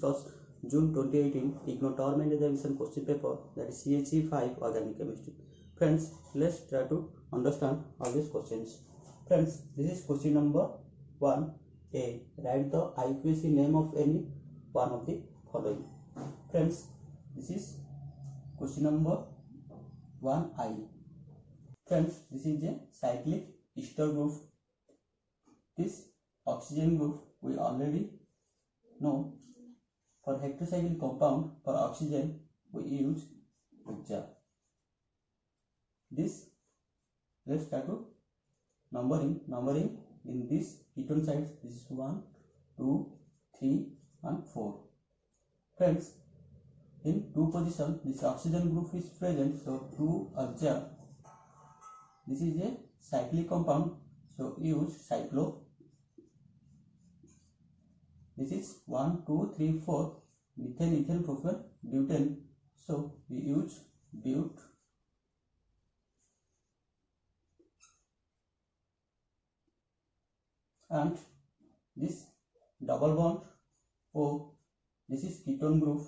discuss June 2018 IGNOU Term and Examination question paper, that is CHE 5 Organic Chemistry. Friends, let's try to understand all these questions. Friends, this is question number 1A. Write the IUPAC name of any one of the following. Friends, this is question number 1I. Friends, this is a cyclic ester group. This oxygen group we already know. For heterocyclic compound for oxygen we use Ugja. This, let's start to numbering in this ketone sites. This is 1, 2, 3 and 4. Friends, in 2 position this oxygen group is present, so 2 Ugja. This is a cyclic compound, so use cyclo. This is 1, 2, 3, 4 methane, ethane, propane, butane, so we use but. And this double bond O, this is ketone group,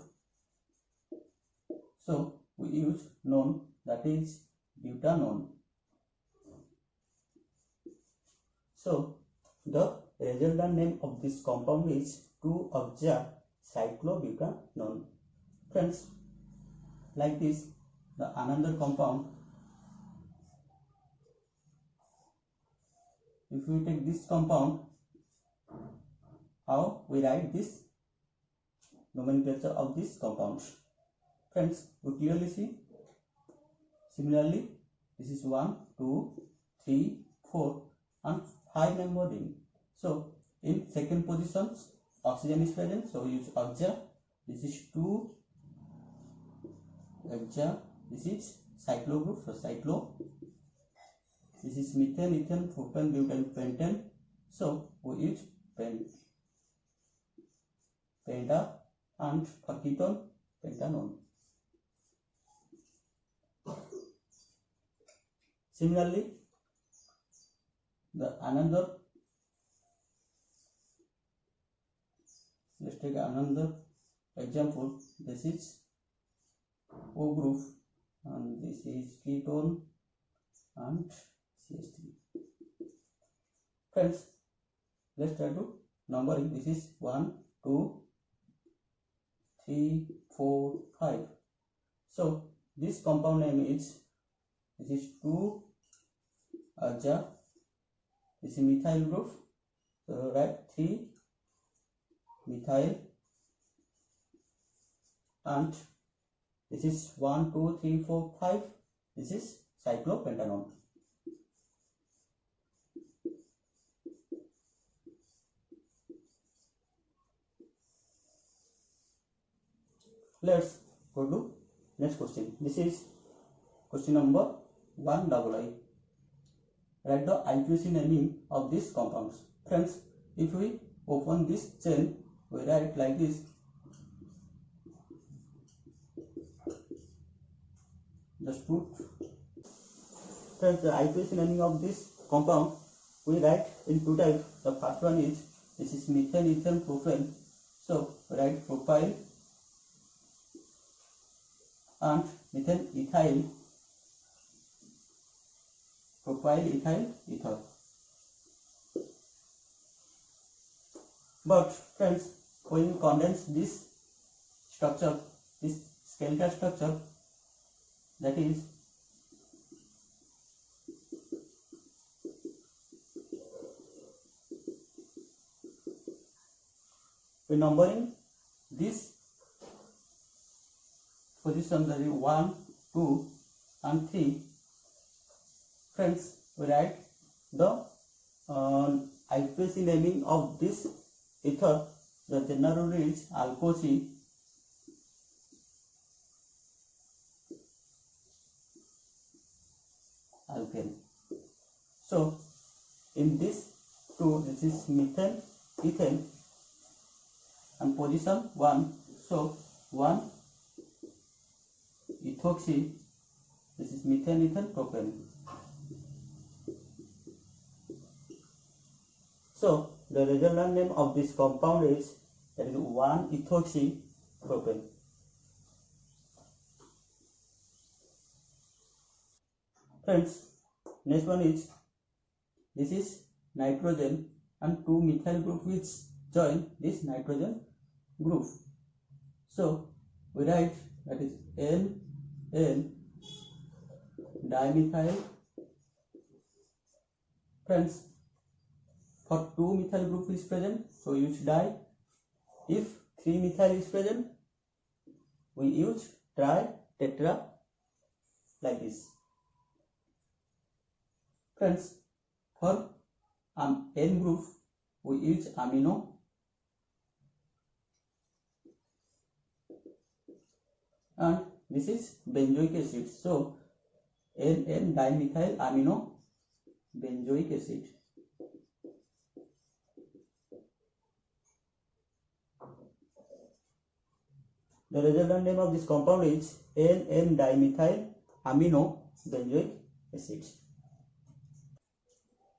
so we use none, that is butanone. So the resultant name of this compound is 2-octa-cyclobutanone. Friends, like this, the another compound, if we take this compound, how we write this nomenclature of this compound? Friends, we clearly see. Similarly, this is 1, 2, 3, 4 and 5 member ring. So in second position oxygen is present, so we use Ugja. This is 2 Ugja. This is cyclo group, so cyclo. This is methane, ethane, propane, butane, pentane, so we use penta, and for ketone pentanone. Similarly, the another, let's take another example. This is O group and this is ketone and CH3. Friends, let's try to numbering. This is 1, 2, 3, 4, 5. So this compound name is, this is 2-Ugja. This is methyl group, so write 3 methyl, and this is 1, 2, 3, 4, 5. This is cyclopentanone. Let's go to next question. This is question number 1II. Write the IUPAC naming of these compounds. Friends, if we open this chain, we write like this. Just put. Friends, the IUPAC naming of this compound we write in 2 types. The first one is, this is methane, ethane, propane. So write propyl and methane ethyl, propyl ethyl ether. But friends, when you condense this structure, this skeletal structure, that is we numbering this position, that is 1, 2 and 3. Friends, we write the IUPAC naming of this ether. The general rule is alkoxy alkane. So in this 2, this is methane, ethane, and position 1, so 1 ethoxy. This is methane, ethane, propane. So the resultant name of this compound is that is 1-ethoxypropane. Friends, next one is, this is nitrogen and 2 methyl group which join this nitrogen group. So we write that is N dimethyl. Friends, for 2 methyl group is present, so use di. If 3 methyl is present, we use tri, tetra, like this. Friends, for N group we use amino. And this is benzoic acid, so N dimethyl amino benzoic acid. The resultant name of this compound is N dimethyl amino benzoic acid.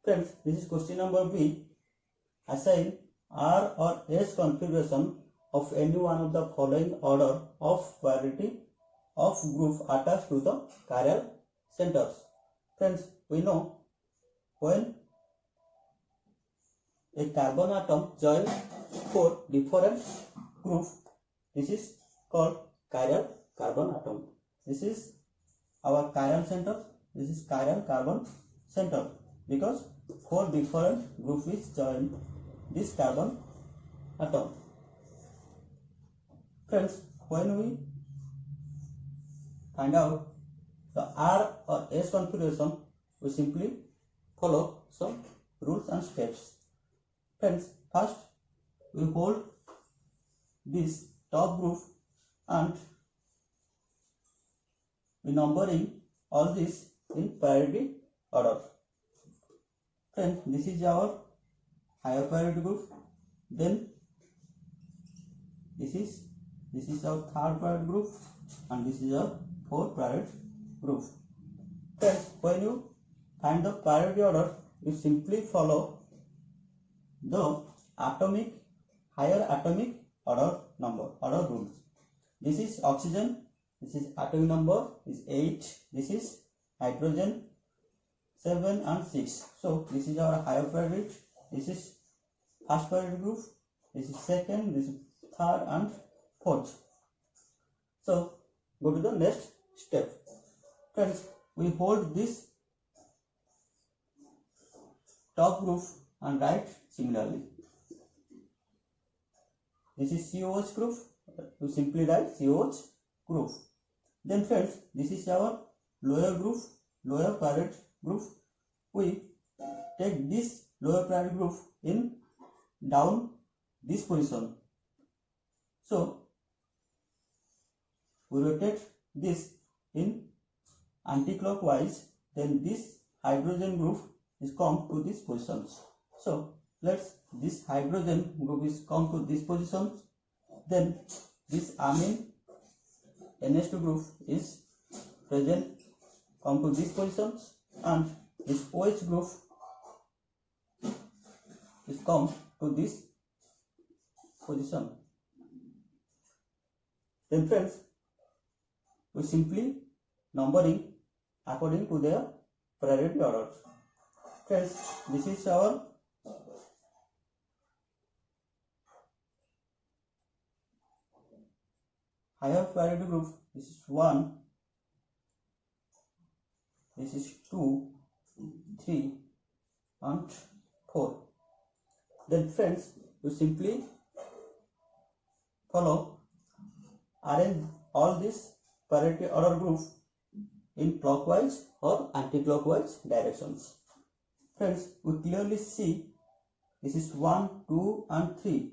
Friends, this is question number B. Assign R or S configuration of any one of the following order of priority of group attached to the chiral centers. Friends, we know when a carbon atom joins 4 different groups, this is called chiral carbon atom. This is our chiral center. This is chiral carbon center because 4 different groups which join this carbon atom. Friends, when we find out the R or S configuration, we simply follow some rules and steps. Friends, first we hold this top group and we numbering all this in priority order. Friends, this is our higher priority group. Then this is our third priority group, and this is our fourth priority group. Friends, when you find the priority order, you simply follow the higher atomic order rules. This is oxygen. This is atomic number is 8. This is hydrogen 7 and 6. So this is our higher priority. This is first priority group. This is second. This is third and fourth. So go to the next step. Friends, we hold this top group and write similarly. This is COH group. You simply write COH group. Then friends, this is our lower group, lower priority group. We take this lower priority group in down this position. So we rotate this in anti-clockwise. Then this hydrogen group is come to this positions. So this hydrogen group is come to this position. Then this amine NH2 group is present, come to these positions, and this OH group is come to this position. Then friends, we simply numbering according to their priority order. Friends, this is our higher priority group. This is 1, this is 2, 3 and 4. Then friends, you simply follow, arrange all these priority order group in clockwise or anti-clockwise directions. Friends, we clearly see this is 1, 2 and 3.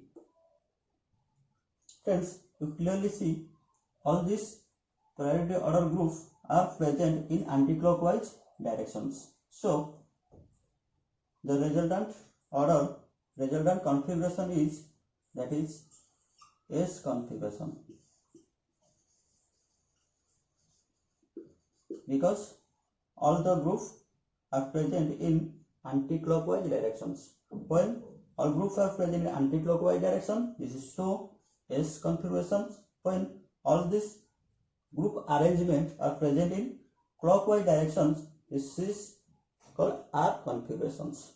Friends, you clearly see all these priority order groups are present in anti-clockwise directions. So the resultant configuration is, that is S configuration, because all the groups are present in anti-clockwise directions. When all groups are present in anti-clockwise direction. This is so S configuration. When all these group arrangements are present in clockwise directions, this is called R configurations.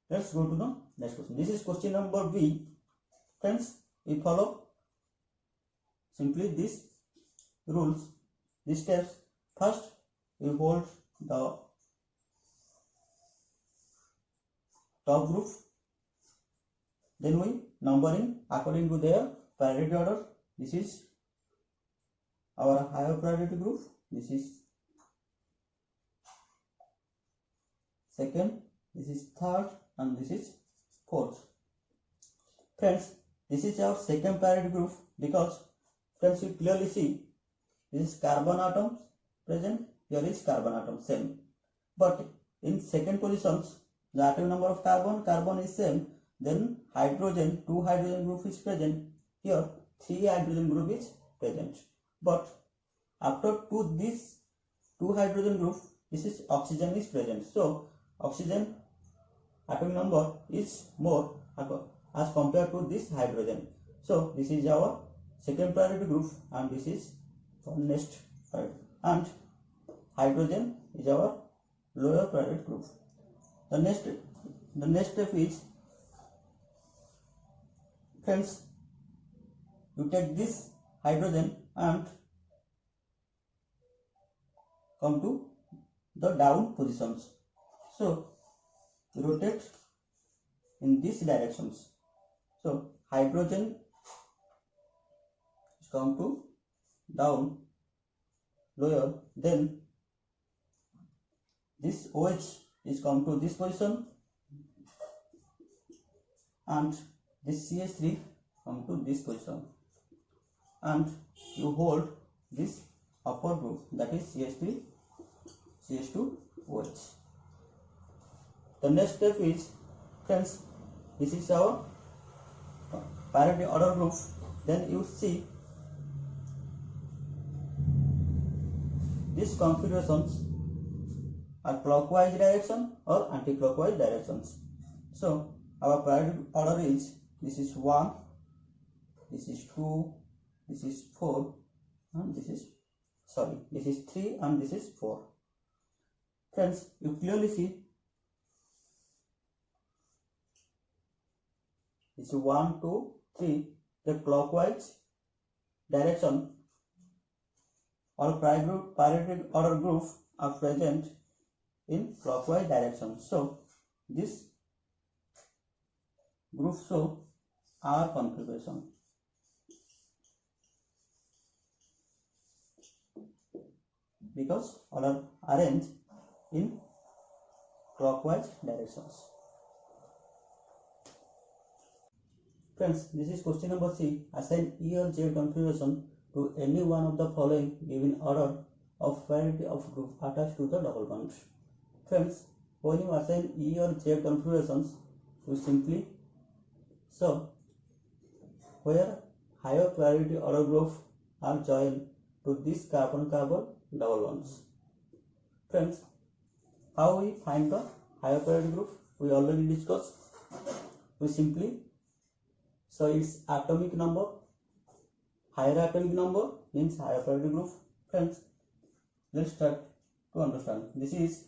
Let's go to the next question. This is question number B. Friends, we follow simply these rules, these steps. First, we hold the top group, then we numbering according to their priority order. This is our higher priority group, this is second, this is third, and this is fourth. Friends, this is our second priority group because friends, you clearly see this is carbon atoms present, here is carbon atom same, but in second positions the atomic number of carbon is same, then hydrogen, 2 hydrogen group is present, here 3 hydrogen group is present, but after this 2 hydrogen group, this is oxygen is present, so oxygen atomic number is more as compared to this hydrogen, so this is our second priority group and this is for next priority, and hydrogen is our lower priority group. The next step is, friends, you take this hydrogen and come to the down positions, so rotate in these directions, so hydrogen is come to down lower, then this OH is come to this position and this CH3 come to this position, and you hold this upper group, that is CH3 CH2OH. The next step is, friends, this is our priority order group, then you see these configurations are clockwise direction or anti-clockwise directions. So our priority order is, this is 1, this is 2, this is 4, and this is 3 and this is 4. Friends, you clearly see this is 1, 2, 3, the clockwise direction. All priority order group are present in clockwise direction. So this group show R configuration. Because all are arranged in clockwise directions. Friends, this is question number C. Assign E or Z configuration to any one of the following given order of priority of group attached to the double bond. Friends, when you assign E or Z configurations, you simply show where higher priority order group are joined to this carbon-carbon double bonds. Friends, how we find the higher priority group? We already discussed. We simply so its atomic number, higher atomic number means higher priority group. Friends, let's start to understand. This is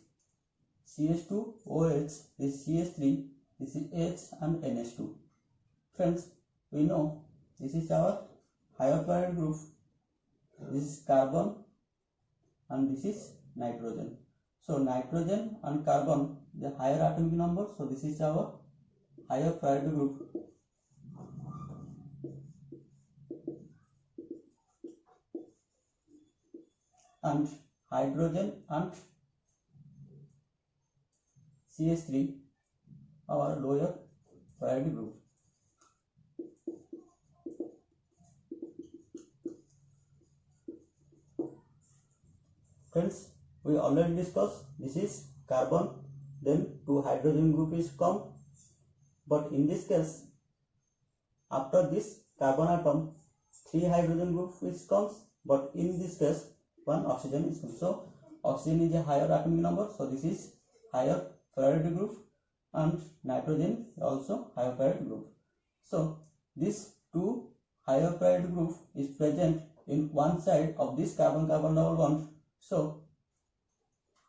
CH2OH, this is CH3, this is H and NH2. Friends, we know this is our higher priority group. This is carbon and this is nitrogen. So nitrogen and carbon, the higher atomic number, so this is our higher priority group. And hydrogen and CH3 our lower priority group. Friends, we already discussed this is carbon, then 2 hydrogen group is come, but in this case after this carbon atom, 3 hydrogen group which comes, but in this case 1 oxygen is comes. So oxygen is a higher atomic number, so this is higher priority group, and nitrogen also higher priority group. So this 2 higher priority group is present in one side of this carbon-carbon double bond. So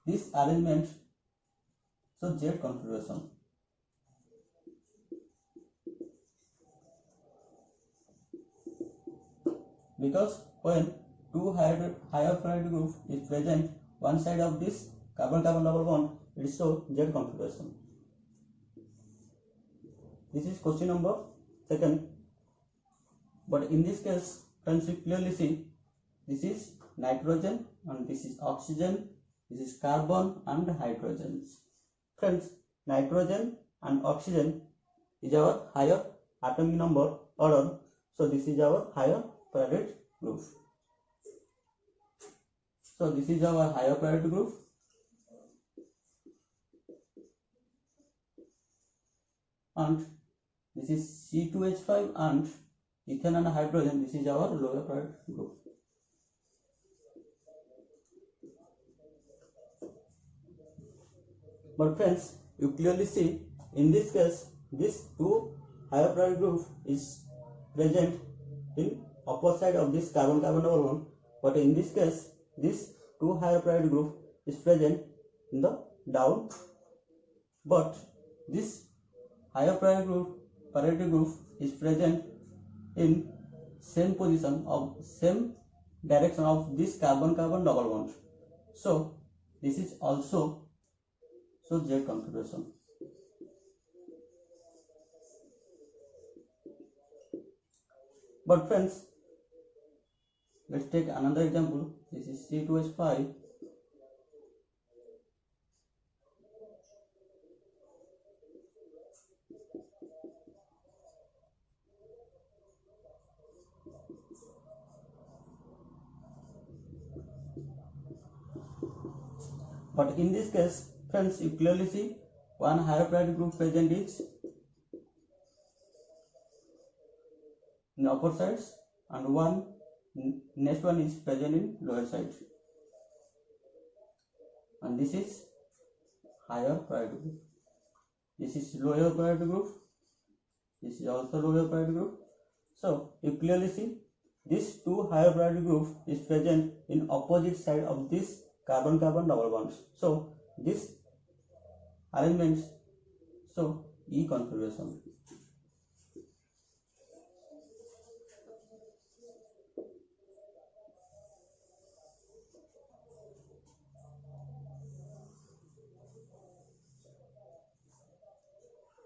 this arrangement, so Z configuration. Because when 2 higher priority group is present one side of this carbon-carbon double bond, it is so Z configuration. This is question number 2. But in this case, friends, you clearly see this is nitrogen and this is oxygen, this is carbon and hydrogen. Friends, nitrogen and oxygen is our higher atomic number order, so this is our higher priority group. So this is our higher priority group, and this is C2H5 and ethane and hydrogen, this is our lower priority group. But friends, you clearly see in this case this 2 higher priority group is present in upper side of this carbon-carbon double bond, but in this case this 2 higher priority group is present in the down, but this higher priority group is present in same position of same direction of this carbon-carbon double bond. So this is also so Z configuration. But friends, let's take another example. This is C2H5. But in this case, friends, you clearly see one higher priority group present is in upper sides and next one is present in lower side, and this is higher priority group. This is lower priority group. This is also lower priority group. So you clearly see this 2 higher priority group is present in opposite side of this carbon-carbon double bonds. So this arrangements, so E configuration.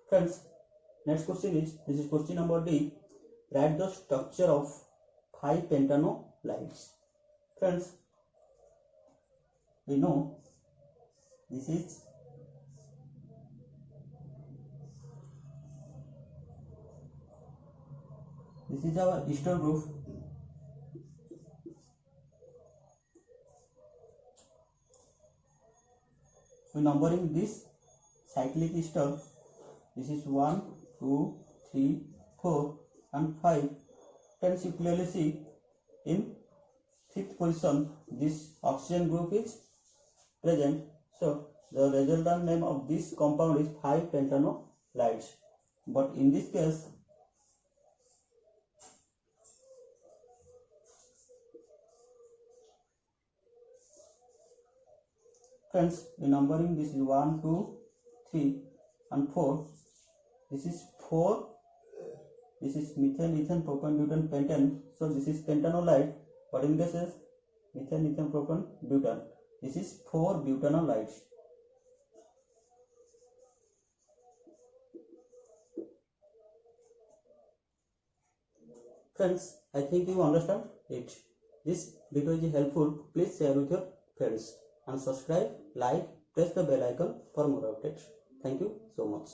Friends, next question is, this is question number D. Write the structure of 5-pentanolides. Friends, we know this is our ester group. We numbering this cyclic ester. This is 1, 2, 3, 4 and 5. Friends, you clearly see in 5th position this oxygen group is present. So the resultant name of this compound is 5-pentanolides. But in this case, friends, the numbering this is 1, 2, 3 and 4. This is 4. This is methane, ethane, propane, butane, pentane. So this is pentanolide. But in this is methane, ethane, propane, butane. This is 4 butanolides. Friends, I think you understand it. This video is helpful. Please share with your friends and subscribe, like, press the bell icon for more updates. Thank you so much.